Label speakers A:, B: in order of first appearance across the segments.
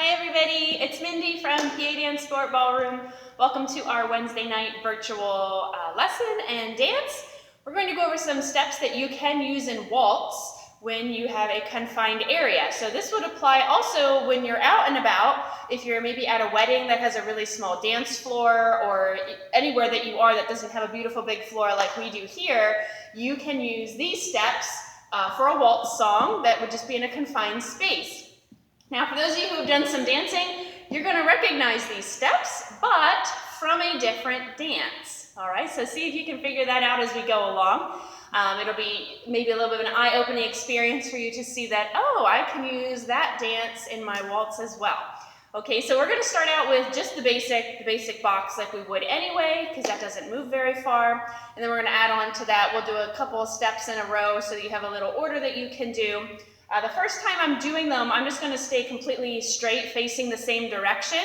A: Hi everybody, it's Mindy from PA DanceSport Ballroom. Welcome to our Wednesday night virtual lesson and dance. We're going to go over some steps that you can use in waltz when you have a confined area. So this would apply also when you're out and about. If you're maybe at a wedding that has a really small dance floor, or anywhere that you are that doesn't have a beautiful big floor like we do here, you can use these steps for a waltz song that would just be in a confined space. Now, for those of you who have done some dancing, you're going to recognize these steps, but from a different dance. All right, so see if you can figure that out as we go along. It'll be maybe a little bit of an eye-opening experience for you to see that, oh, I can use that dance in my waltz as well. Okay, so we're going to start out with just the basic box like we would anyway, because that doesn't move very far. And then we're going to add on to that. We'll do a couple of steps in a row so that you have a little order that you can do. The first time I'm doing them, I'm just going to stay completely straight, facing the same direction,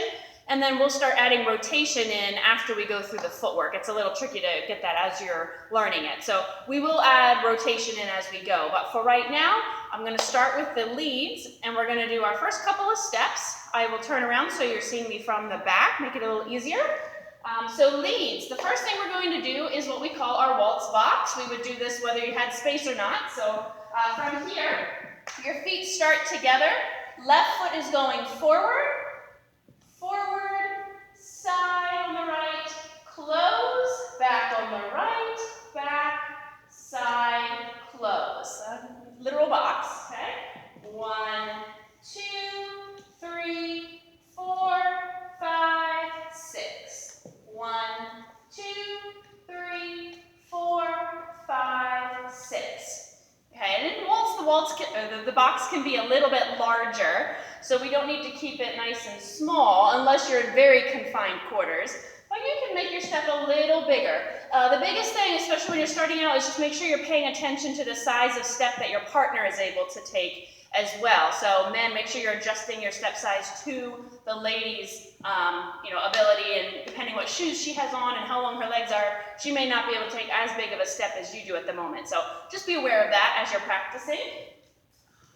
A: and then we'll start adding rotation in after we go through the footwork. It's a little tricky to get that as you're learning it. So we will add rotation in as we go, but for right now, I'm going to start with the leads, and we're going to do our first couple of steps. I will turn around so you're seeing me from the back, make it a little easier. So leads, the first thing we're going to do is what we call our waltz box. We would do this whether you had space or not. So from here, your feet start together. Left foot is going forward, side on the right, close, back on the right, back, side, close. Literal box, okay? 1, 2, 3, 4, 5, 6. 1, 2, 3, 4, 5, 6. Okay, and in waltz, the box can be a little bit larger, so we don't need to keep it nice and small unless you're in very confined quarters. But you can make your step a little bigger. The biggest thing, especially when you're starting out, is just make sure you're paying attention to the size of step that your partner is able to take as well. So men, make sure you're adjusting your step size to the lady's ability, and depending what shoes she has on and how long her legs are, she may not be able to take as big of a step as you do at the moment. So just be aware of that as you're practicing.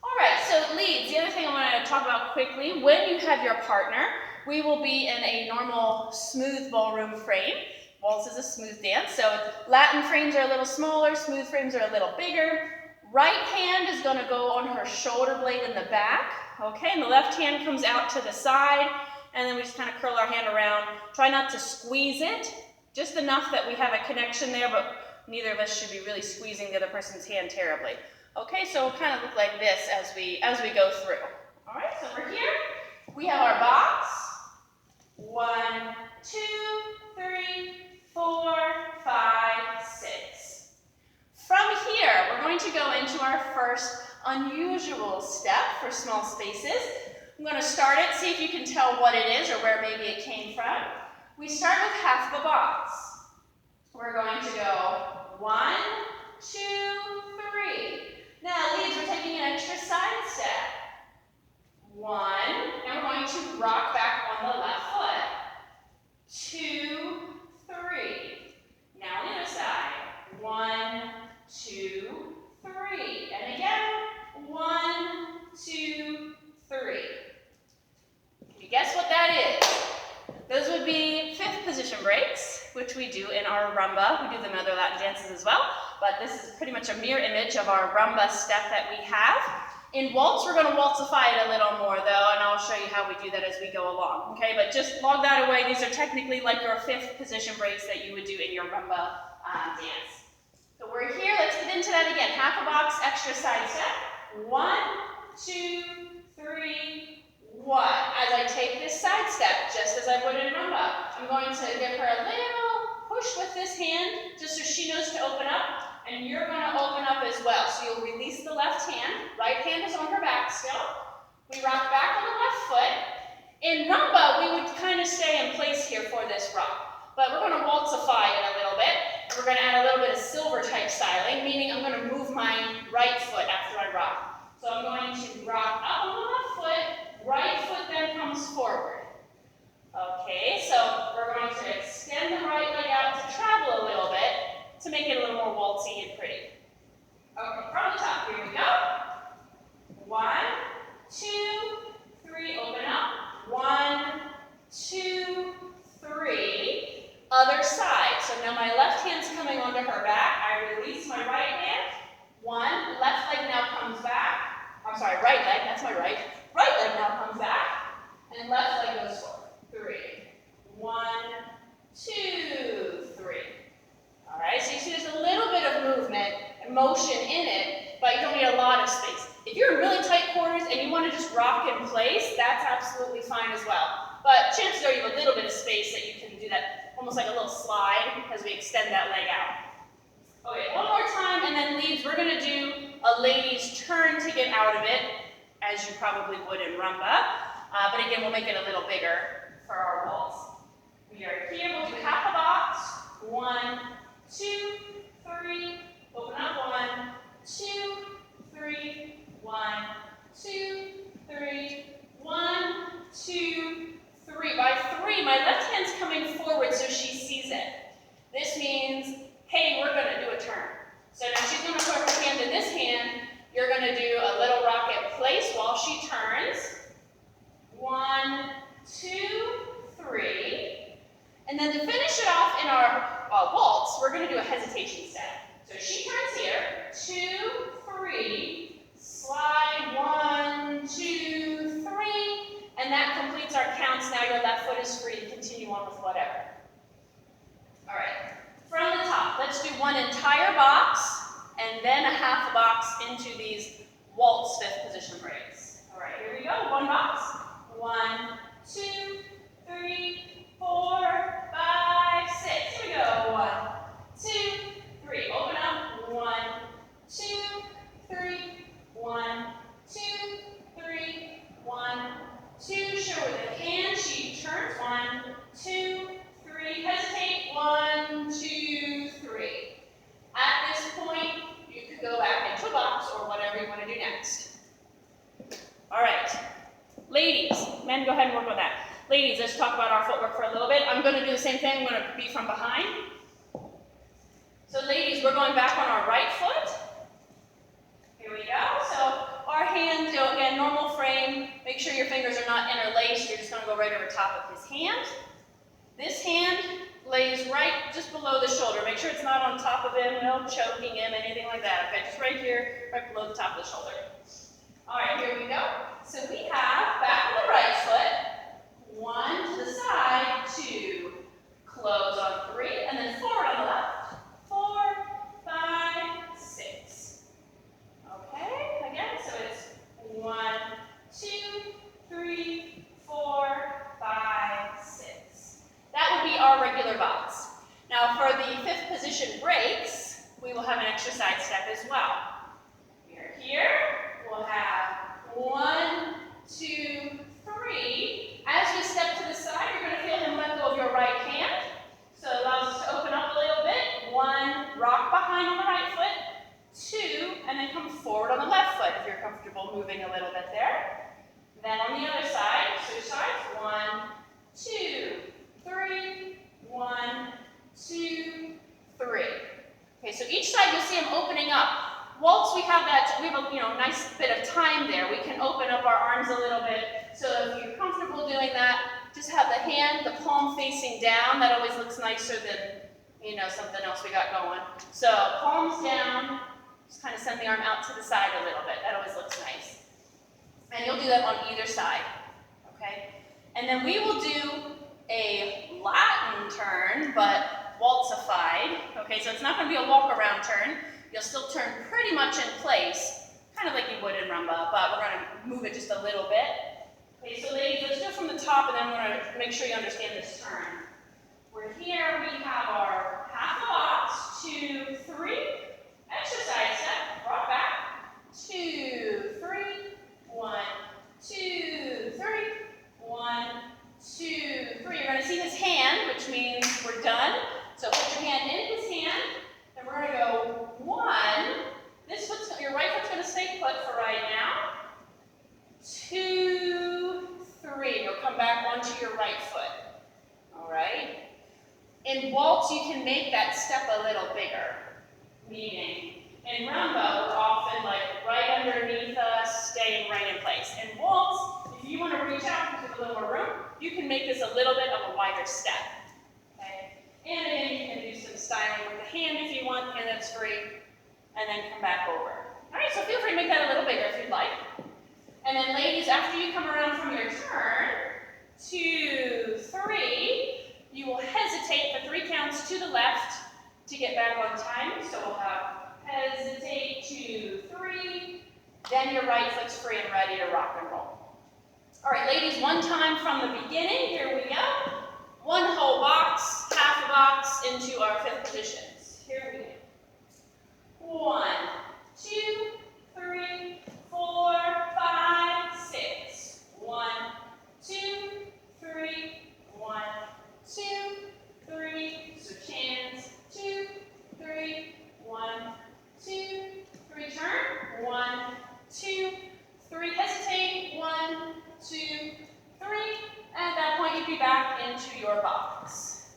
A: All right, so leads, the other thing I want to talk about quickly, when you have your partner, we will be in a normal smooth ballroom frame. Waltz is a smooth dance, so Latin frames are a little smaller, smooth frames are a little bigger. Right hand is going to go on her shoulder blade in the back, okay, and the left hand comes out to the side, and then we just kind of curl our hand around. Try not to squeeze it, just enough that we have a connection there, but neither of us should be really squeezing the other person's hand terribly. Okay, so it'll kind of look like this as we go through. All right, so we're here. We have our box. 1, 2, 3, 4, 5, 6. From here, we're going to go into our first unusual step for small spaces. I'm going to start it, see if you can tell what it is or where maybe it came from. We start with half the box. We're going to go 1, 2, 3. Now, leads, we're taking an extra side step. 1, and we're going to rock back on the left foot. 2, 3. Now, the other side. 1, 2, 3. And again, 1, 2, 3. Can you guess what that is? Those would be fifth position breaks, which we do in our rumba. We do them in other Latin dances as well, but this is pretty much a mirror image of our rumba step that we have. In waltz, we're going to waltzify it a little more though, and I'll show you how we do that as we go along. Okay, but just log that away. These are technically like your fifth position breaks that you would do in your rumba dance. So we're here. Let's get into that again. Half a box, extra side step. 1, 2, 3, 1. As I take this side step, just as I would in rumba, I'm going to give her a little push with this hand, just so she knows to open up, and you're going to open up as well. So you'll release the left hand. Right hand is on her back still. We rock back on the left foot. In rumba, we would kind of stay in place here for this rock, but we're going to waltzify it a little bit. We're going to add a little bit of silver type styling, meaning I'm going to move my right foot after I rock. So I'm going to rock up on the left foot, right foot then comes forward. Okay, so we're going to extend the right leg out to travel a little bit to make it a little more waltzy and pretty. Okay, from the top, here we go. 1, 2, 3, open up. right. Right leg now comes back, and left leg goes forward. 3. 1, 2, 3. All right, so you see there's a little bit of movement and motion in it, but you don't need a lot of space. If you're in really tight quarters and you want to just rock in place, that's absolutely fine as well. But chances are you have a little bit of space that you can do that, almost like a little slide as we extend that leg out. Okay, one more time, and then leads, we're going to do a lady's turn to get out of it, as you probably would in rumba. But again, we'll make it a little bigger for our waltz. We are here, we'll do half a box. 1, 2, 3, open up. 1, 2, 3, 1, 2, 3, 1, 2, 3. By 3, my left hand's coming forward so she sees it. This means, hey, we're going to do a turn. So now she's going to put her hand in this hand. You're going to do a little rocket place while she turns. 1, 2, 3. And then to finish it off in our waltz, we're going to do a hesitation step. So she turns here. 2, 3. Slide. 1, 2, 3. And that completes our counts. Now your left foot is free to continue on with whatever. All right. From the top, let's do one entire box and then a half a box into these waltz fifth position breaks. All right, here we go. One box. 1, 2, 3, 4, 5, 6. Here we go. 1, 2, 3. Open up. 1, 2, 3. 1, 2, 3. 1, 2. Show her the hand. She turns. 1, 2, 3. Hesitate. 1, 2, 3. At this point, you could go back into a box or whatever you want to do next. All right. Ladies, men, go ahead and work on that. Ladies, let's talk about our footwork for a little bit. I'm going to do the same thing. I'm going to be from behind. So ladies, we're going back on our right foot. Here we go. So our hands, again, normal frame. Make sure your fingers are not interlaced. You're just going to go right over top of his hand. This hand lays right just below the shoulder. Make sure it's not on top of him, no choking him, anything like that. Okay, just right here, right below the top of the shoulder. All right, here we go. So we have back on the right foot, 1 to the side, 2, close on 3, and then forward on the left, 4, 5, 6. Okay, again, so it's 1, 2, 3, 4, 5, 6. That would be our regular box. Now for the fifth position breaks, we will have an extra side step as well. We are here, we'll have 1, 2, 3. As we step to the side, you're going to feel him let go of your right hand. So it allows us to open up a little bit. 1, rock behind on the right foot. 2, and then come forward on the left foot if you're comfortable moving a little bit there. Then on the other side, switch sides. 1, 2, 3, 1, 2, 3. Okay, so each side you'll see him opening up. Waltz, we have a nice bit of time there. We can open up our arms a little bit. So if you're comfortable doing that, just have the hand, the palm facing down. That always looks nicer than something else we got going. So palms down, just kind of send the arm out to the side a little bit. That always looks nice. And you'll do that on either side. Okay? And then we will do a Latin turn, but waltzified. Okay, so it's not going to be a walk around turn. You'll still turn pretty much in place, kind of like you would in rumba, but we're going to move it just a little bit. Okay, so ladies, let's do it from the top, and then we're going to make sure you understand this turn. We're here, we have our half a box, 2, 3, extra side step, rock back, 2, 3, 1, 2, 3, 1, 2, 3. You're going to see his hand, which means we're done. So put your hand in his hand, and we're going to go 1. Your right foot's going to stay put for right now. 2, 3. You'll come back onto your right foot. All right? In waltz, you can make that step a little bigger. Meaning, in rumba, we're often like right underneath us, staying right in place. In waltz, if you want to reach out and give a little more room, you can make this a little bit of a wider step. Okay? And again, you can do some styling with the hand if you want, and that's free. And then come back over. All right, so feel free to make that a little bigger if you'd like. And then ladies, after you come around from your turn, 2, 3, you will hesitate for 3 counts to the left to get back on time. So we'll have hesitate, 2, 3, then your right foot's free and ready to rock and roll. All right, ladies, one time from the beginning, here we go. 1 whole box, half a box into our 5th positions. Here we go. 1, 2, 3, 4, 5, 6. 1, 2, 3, 1, 2, 3. Switch hands. 2, 3, 1, 2, 3. Turn. 1, 2, 3. Hesitate. 1, 2, 3. At that point, you'd be back into your box.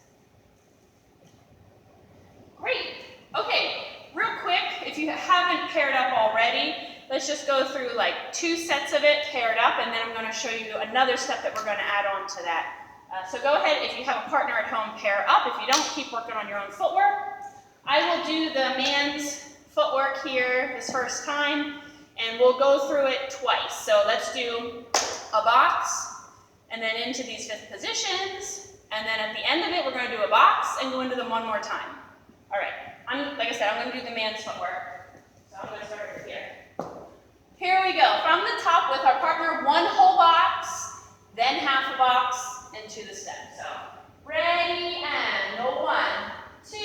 A: Great. Okay, real quick, if you haven't paired up already, let's just go through like 2 sets of it paired up, and then I'm going to show you another step that we're going to add on to that. So go ahead, if you have a partner at home, pair up. If you don't, keep working on your own footwork. I will do the man's footwork here this first time, and we'll go through it twice. So let's do a box, and then into these 5th positions, and then at the end of it, we're going to do a box and go into them one more time. All right, like I said, I'm going to do the man's footwork. So I'm going to start right here. Here we go, from the top with our partner, 1 whole box, then half a box, into the step. So, ready, and 1, 2,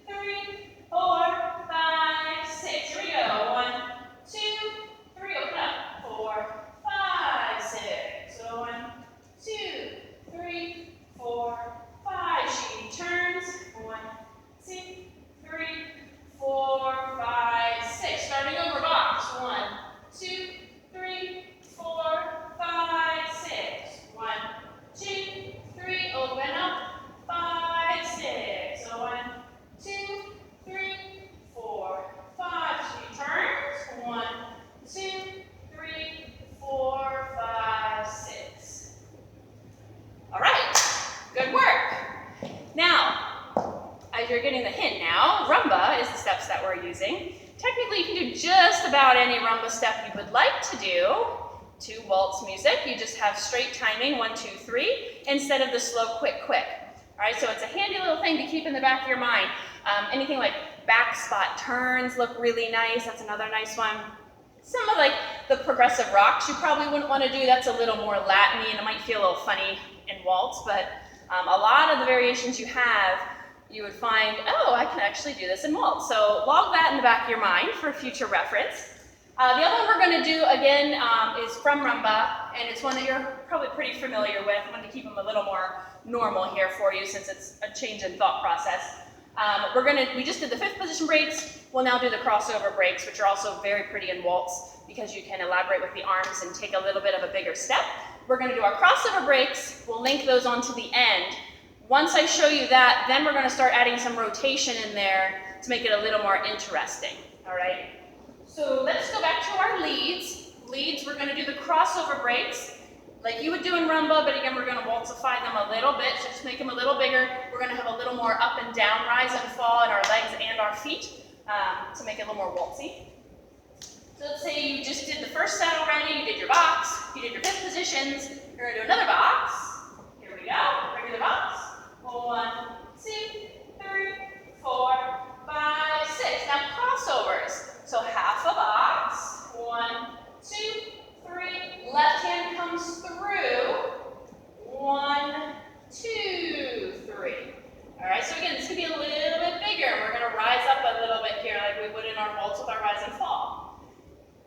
A: 3, 4, 5, 6. Here we go, 1, 2, 3, open up, 4, 5, 6. So 1, 2, 3, 4, 5. She turns. 1, 2, 3, 4, 5, 6. Starting over box. 1, 2, 3, 4, 5, 6. 1, 2, 3. Open up. 5, 6. So 1, 2, 3, 4, 5. She turns. 1, 2, 3, 4, 5, 6. All right, good work. Now, as you're getting the hint now, rumba is the steps that we're using. Technically, you can do just about any rumba step you would like to do to waltz music. You just have straight timing, 1, 2, 3, instead of the slow, quick, quick. All right, so it's a handy little thing to keep in the back of your mind. Anything like back spot turns look really nice. That's another nice one. Some of like the progressive rocks you probably wouldn't want to do. That's a little more Latin-y and it might feel a little funny in waltz, but a lot of the variations you have, you would find, oh, I can actually do this in waltz. So log that in the back of your mind for future reference. The other one we're going to do again is from rumba, and it's one that you're probably pretty familiar with. I'm going to keep them a little more normal here for you since it's a change in thought process. We just did the 5th position breaks. We'll now do the crossover breaks, which are also very pretty in waltz because you can elaborate with the arms and take a little bit of a bigger step. We're going to do our crossover breaks. We'll link those onto the end. Once I show you that, then we're going to start adding some rotation in there to make it a little more interesting. All right? So let's go back to our leads. Leads, we're going to do the crossover breaks like you would do in rumba, but again, we're going to waltzify them a little bit, so just make them a little bigger. We're going to have a little more up and down rise and fall in our legs and our feet to make it a little more waltzy. So let's say you just did the first set already, you did your box, you did your 5th positions, you're going to do another box. Here we go, regular box. 1, 2, 3, 4, 5, 6. Now crossovers. So half a box. 1, 2, 3. Left hand comes through. 1, 2, 3. All right, so again, this could be a little bit bigger. We're going to rise up a little bit here like we would in our waltz with our rise and fall.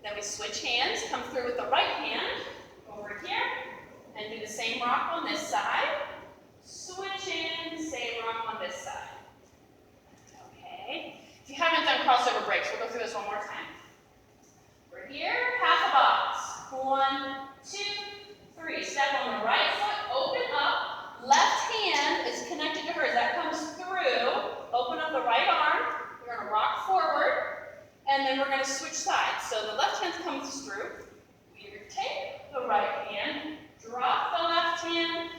A: Then we switch hands, come through with the right hand over here, and do the same rock on this side. Switch in, same rock on this side. Okay. If you haven't done crossover breaks, we'll go through this one more time. We're here, half a box. 1, 2, 3. Step on the right foot, open up. Left hand is connected to hers. That comes through. Open up the right arm. We're going to rock forward, and then we're going to switch sides. So the left hand comes through. We take the right hand, drop the left hand,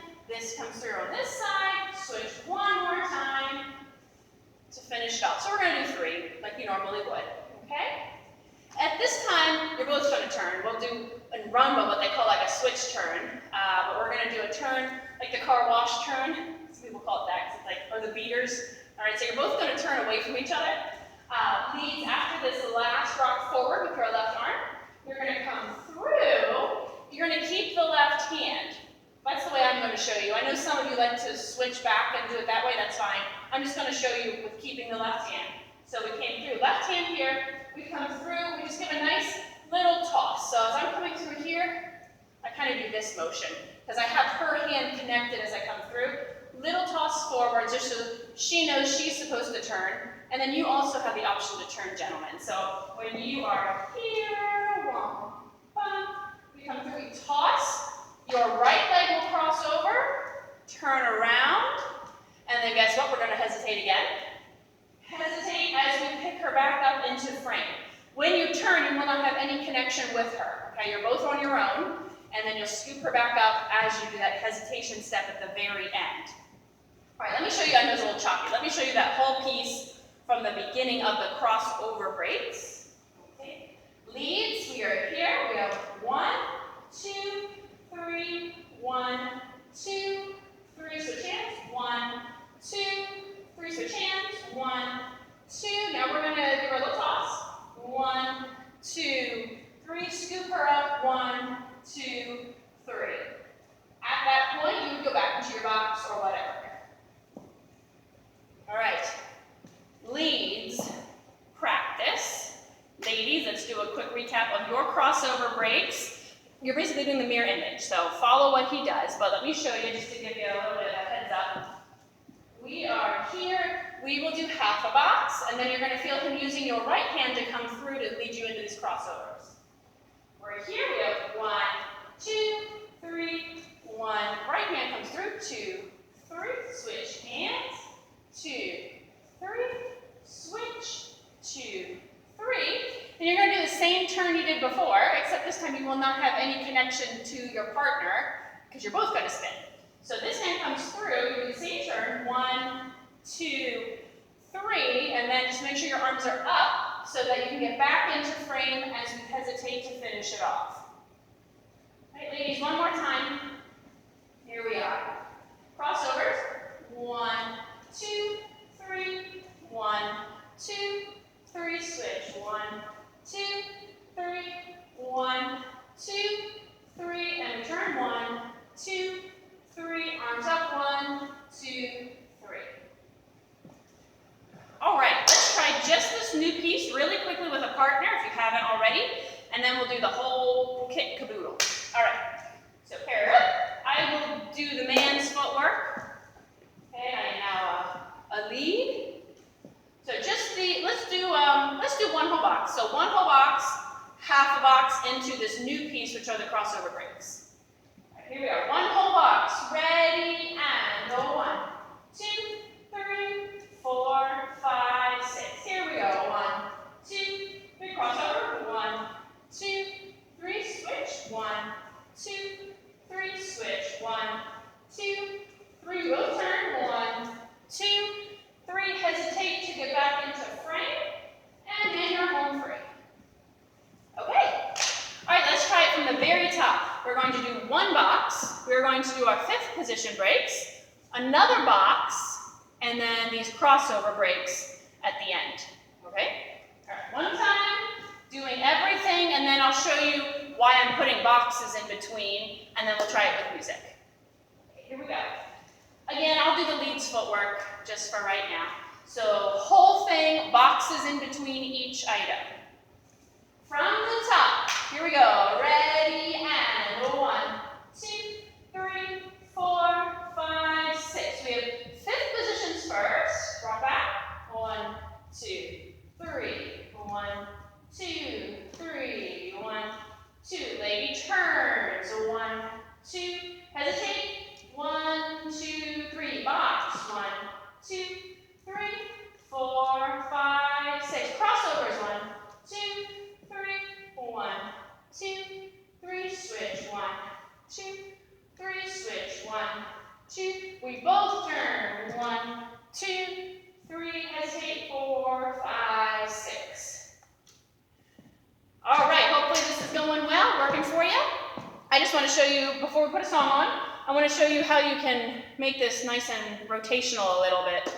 A: car wash turn. Some people call it that, 'cause it's like, or the beaters. All right, so you're both going to turn away from each other. Leads after this last rock forward with your left arm. You're going to come through. You're going to keep the left hand. That's the way I'm going to show you. I know some of you like to switch back and do it that way. That's fine. I'm just going to show you with keeping the left hand. So we came through. Left hand here. We come through. We just give a nice little toss. So as I'm coming through here, I kind of do this motion because I have her hand connected as I come through. Little toss forward just so she knows she's supposed to turn. And then you also have the option to turn, gentlemen. So when you are here, one, bump, we come through, we toss. Your right leg will cross over, turn around, and then guess what? We're going to hesitate again. Hesitate as we pick her back up into frame. When you turn, you will not have any connection with her. Okay, you're both on your own, and then you'll scoop her back up as you do that hesitation step at the very end. All right, let me show you, I know it's a little choppy. Let me show you that whole piece from the beginning of the crossover breaks. Okay. Leads, we are here. We have 1, 2, 3, 1, 2, 3, switch hands. 1, 2, 3, switch hands. 1, 2. Now we're going to give her a little toss. 1, 2, 3. Scoop her up. 1, 2, 3. At that point, you would go back into your box or whatever. All right. Leads, practice. Ladies, let's do a quick recap of your crossover breaks. You're basically doing the mirror image, so follow what he does, but let me show you just to give you a little bit of a heads up. We are here, we will do half a box, and then you're going to feel him using your right hand to come through to lead you into these crossovers. We're here, we have 1, 2, 3, 1. Right hand comes through, 2, 3, switch hands, 2, 3, switch, 2, 3. And you're going to do the same turn you did before, except this time you will not have any connection to your partner because you're both going to spin. So this hand comes through, you do the same turn, 1, 2, 3, and then just make sure your arms are up so that you can get back into frame as we hesitate to finish it off. All right, ladies, one more time. Here we are. Crossovers, 1, 2, 3, 1, 2, 3, switch, 1, 2, 3, 1, 2, 3, and return, 1, 2, 3, arms up, 1, 2, 3. All right, let's try just this new piece really quickly with a partner if you haven't already, and then we'll do the whole kit and caboodle. All right, so pair up. I will do the man's footwork. Okay, I now a lead. So just let's do one whole box. So one whole box, half a box into this new piece, which are the crossover breaks. All right, here we are. One whole box. Ready and go. 1, 2, 3, 4, 5, 6. Here we go. 1, 2, 3, crossover. 1, 2, 3, switch. 1, 2, 3, switch. 1, 2, 3. Both turn. 1, 2, 3, hesitate to get back into frame, and then you're home free. Okay. All right, let's try it from the very top. We're going to do one box. We're going to do our 5th position breaks, another box, and then these crossover breaks at the end. Okay? All right, one time, doing everything, and then I'll show you why I'm putting boxes in between, and then we'll try it with music. Okay, here we go. Again, I'll do the leads footwork just for right now. So whole thing, boxes in between each item. From the top, here we go. Ready and go. 1, 2, 3, 4, 5, 6. We have 5th positions first. Drop back. 1, 2, 3. 1, 2, 3. 1, 2. Lady turns. 1, 2. Hesitate. 1, 2, 3. Box. 1, 2, 3, 4, 5, 6. Crossovers. 1, 2, 3. 1, 2, 3. Switch. 1, 2, 3. Switch. 1, 2. We both turn. 1, 2, 3. Hesitate. 4, 5, 6. All right. Hopefully this is going well, working for you. I just want to show you before we put a song on. I want to show you how you can make this nice and rotational a little bit.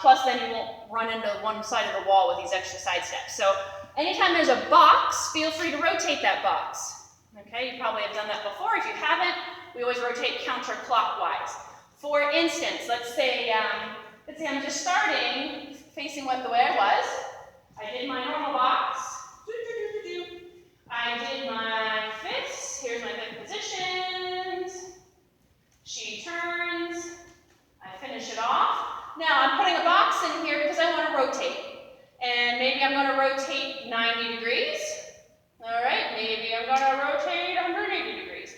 A: Plus then you won't run into one side of the wall with these extra side steps. So anytime there's a box, feel free to rotate that box. Okay, you probably have done that before. If you haven't, we always rotate counterclockwise. For instance, let's say I'm just starting facing the way I was. I did my normal box. I did my fifths. Here's my fifth positions. She turns. I finish it off. Now I'm putting a box in here because I want to rotate. And maybe I'm going to rotate 90 degrees. All right, maybe I'm going to rotate 180 degrees.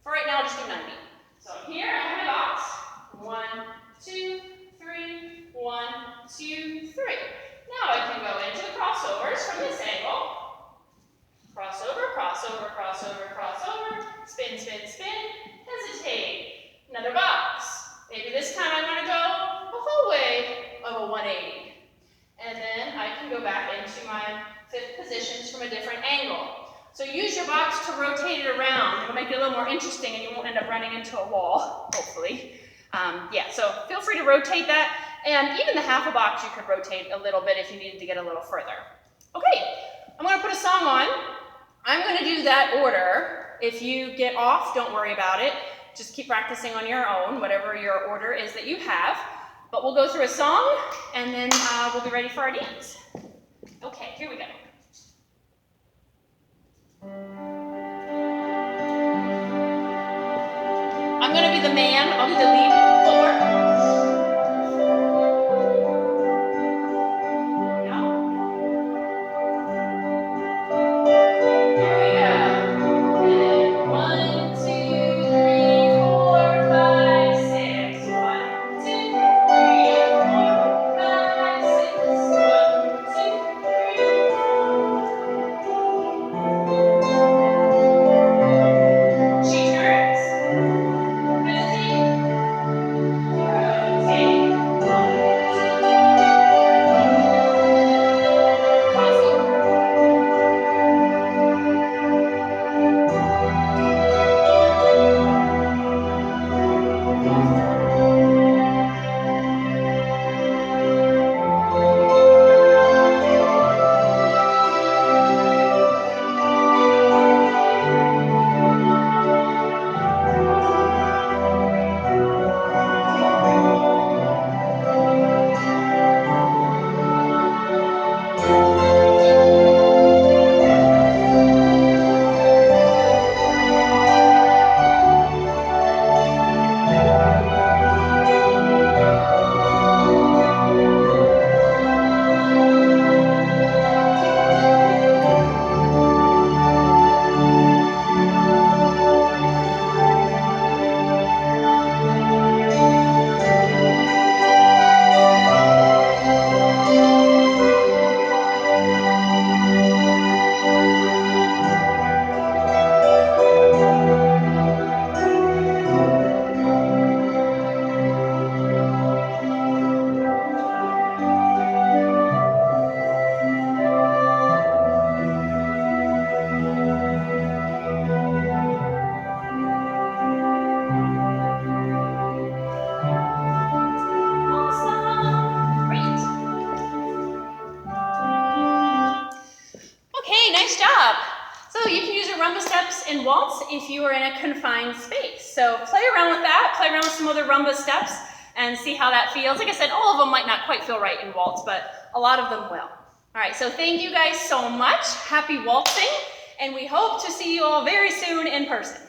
A: For right now, I'll just do 90. So here I have my box. 1, 2, 3, 1, 2, 3. Now I can go into the crossovers from this angle. Crossover, crossover, crossover, crossover. Spin, spin, spin. Hesitate. Another box. Maybe this time I'm going to go the whole way of a 180. And then I can go back into my fifth positions from a different angle. So use your box to rotate it around. It'll make it a little more interesting and you won't end up running into a wall, hopefully. Yeah, so feel free to rotate that. And even the half a box you could rotate a little bit if you needed to get a little further. Okay, I'm going to put a song on. I'm going to do that order. If you get off, don't worry about it. Just keep practicing on your own, whatever your order is that you have. But we'll go through a song, and then we'll be ready for our dance. Okay, here we go. I'm going to be the man. I'll be the lead forward. In Waltz if you are in a confined space. So play around with that, play around with some other rumba steps and see how that feels. Like I said, all of them might not quite feel right in Waltz, but a lot of them will. All right, so thank you guys so much. Happy waltzing, and we hope to see you all very soon in person.